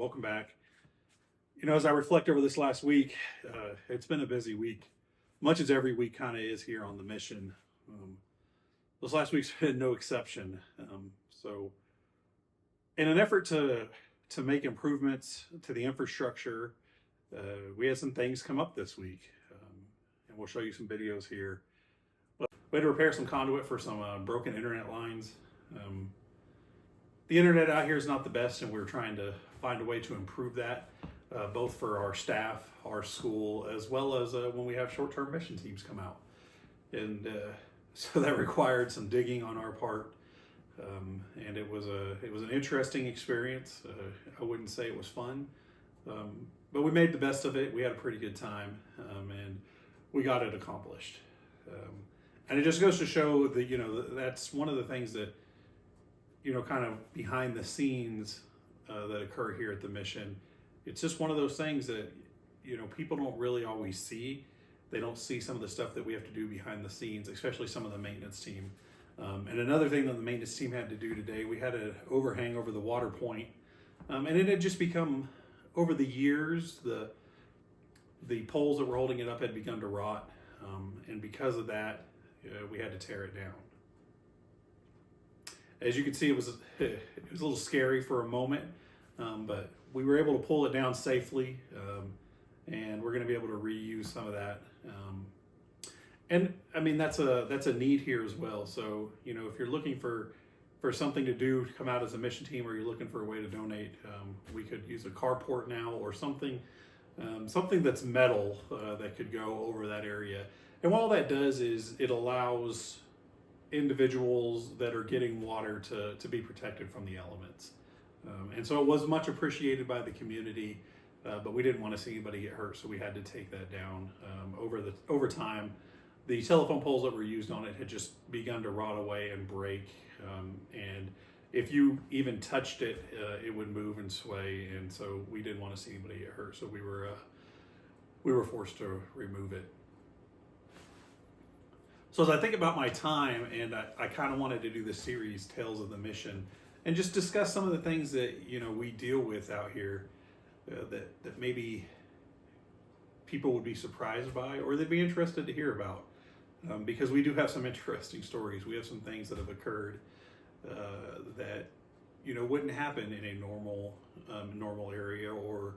Welcome back. As I reflect over this last week, it's been a busy week, much as every week kind of is here on the mission. Um, this last week's been no exception. So, in an effort to make improvements to the infrastructure, we had some things come up this week, and we'll show you some videos here. But we had to repair some conduit for some broken internet lines. The internet out here is not the best, and we're trying to find a way to improve that, both for our staff, our school, as well as when we have short-term mission teams come out. And so that required some digging on our part, and it was an interesting experience. I wouldn't say it was fun, but we made the best of it. We had a pretty good time, and we got it accomplished. And it just goes to show that that's one of the things that kind of behind the scenes that occur here at the mission. It's just one of those things that, people don't really always see. They don't see some of the stuff that we have to do behind the scenes, especially some of the maintenance team. And another thing that the maintenance team had to do today, we had an overhang over the water point. And it had just become, over the years, the poles that were holding it up had begun to rot. And because of that, we had to tear it down. As you can see, it was a little scary for a moment, but we were able to pull it down safely, and we're going to be able to reuse some of that. And I mean, that's a need here as well. So if you're looking for something to do to come out as a mission team, or you're looking for a way to donate, we could use a carport now or something that's metal that could go over that area. And what all that does is it allows individuals that are getting water to be protected from the elements. And so it was much appreciated by the community, but we didn't want to see anybody get hurt, so we had to take that down. Over time, the telephone poles that were used on it had just begun to rot away and break, and if you even touched it, it would move and sway, and so we didn't want to see anybody get hurt, so we were forced to remove it. So as I think about my time, and I kind of wanted to do this series, Tales of the Mission, and just discuss some of the things that we deal with out here that maybe people would be surprised by, or they'd be interested to hear about, because we do have some interesting stories. We have some things that have occurred that wouldn't happen in a normal area, or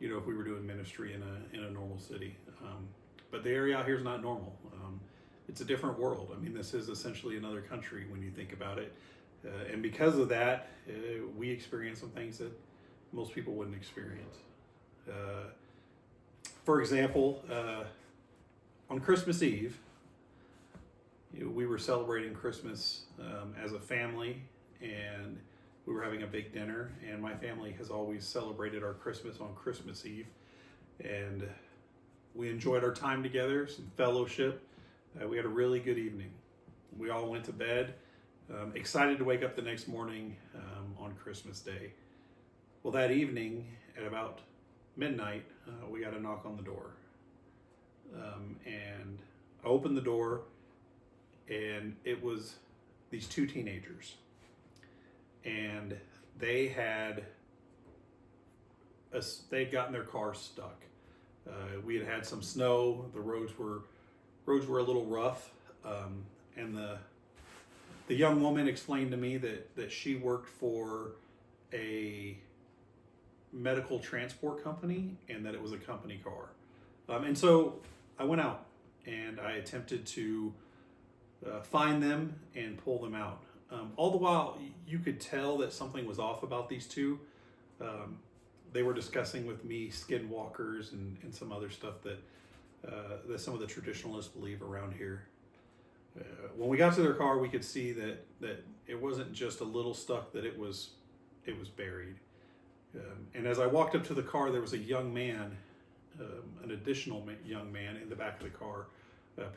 if we were doing ministry in a normal city. But the area out here is not normal. It's a different world. I mean, this is essentially another country when you think about it. And because of that, we experience some things that most people wouldn't experience. For example, on Christmas Eve, we were celebrating Christmas as a family, and we were having a big dinner. And my family has always celebrated our Christmas on Christmas Eve. And we enjoyed our time together, some fellowship. We had a really good evening. We all went to bed, excited to wake up the next morning on Christmas Day. Well, that evening at about midnight, we got a knock on the door. And I opened the door, and it was these two teenagers. And they'd gotten their car stuck. We had some snow. The roads were a little rough, and the young woman explained to me that she worked for a medical transport company, and that it was a company car. And so I went out and I attempted to find them and pull them out. All the while, you could tell that something was off about these two. They were discussing with me skinwalkers and some other stuff that some of the traditionalists believe around here. When we got to their car, we could see that it wasn't just a little stuck, that it was buried. And as I walked up to the car, there was a young man, an additional young man in the back of the car,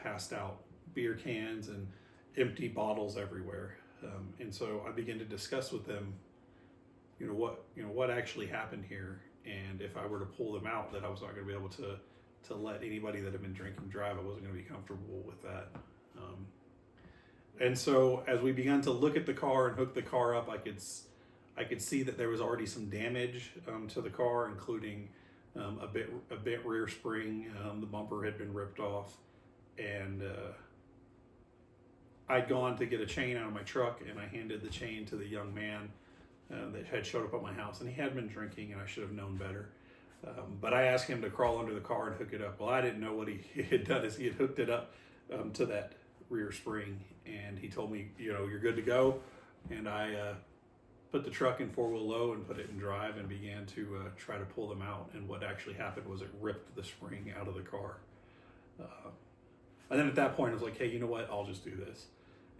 passed out, beer cans and empty bottles everywhere. And so I began to discuss with them, what actually happened here, and if I were to pull them out, that I was not going to be able to let anybody that had been drinking drive. I wasn't going to be comfortable with that. And so as we began to look at the car and hook the car up, I I could see that there was already some damage to the car, including a bent rear spring. The bumper had been ripped off, and I'd gone to get a chain out of my truck, and I handed the chain to the young man that had showed up at my house, and he had been drinking, and I should have known better. But I asked him to crawl under the car and hook it up. Well, I didn't know what he had done is he had hooked it up to that rear spring, and he told me, you're good to go. And I put the truck in four-wheel low and put it in drive and began to try to pull them out. And what actually happened was it ripped the spring out of the car. And then at that point, I was like, hey, you know what? I'll just do this.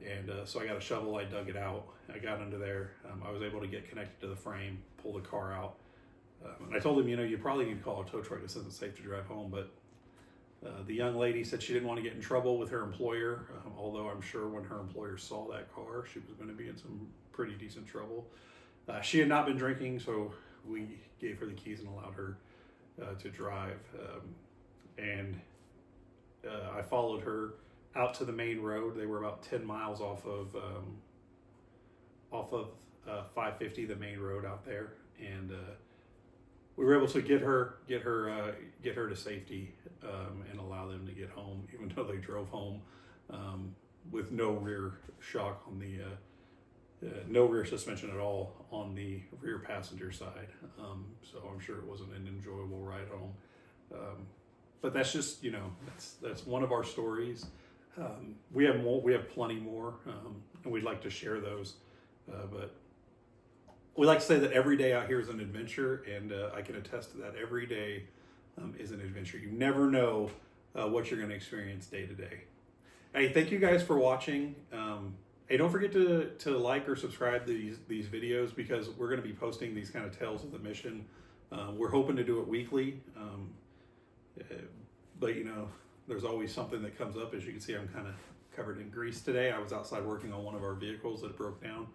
And so I got a shovel, I dug it out, I got under there, I was able to get connected to the frame, pull the car out. And I told him, you probably need to call a tow truck, this isn't safe to drive home. But the young lady said she didn't want to get in trouble with her employer, although I'm sure when her employer saw that car, she was going to be in some pretty decent trouble. She had not been drinking, so we gave her the keys and allowed her to drive. And I followed her out to the main road. They were about 10 miles off of 550, the main road out there, and we were able to get her to safety and allow them to get home, even though they drove home with no rear shock on the no rear suspension at all on the rear passenger side. So I'm sure it wasn't an enjoyable ride home. But that's just, that's one of our stories. We have plenty more, and we'd like to share those. But we like to say that every day out here is an adventure, and I can attest to that. Every day is an adventure. You never know what you're going to experience day to day. Hey, thank you guys for watching. Hey, don't forget to like or subscribe to these videos, because we're going to be posting these kind of tales of the mission. We're hoping to do it weekly, but there's always something that comes up. As you can see, I'm kind of covered in grease today. I was outside working on one of our vehicles that broke down,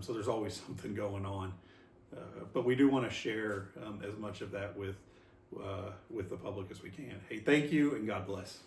so there's always something going on. But we do want to share as much of that with the public as we can. Hey, thank you, and God bless.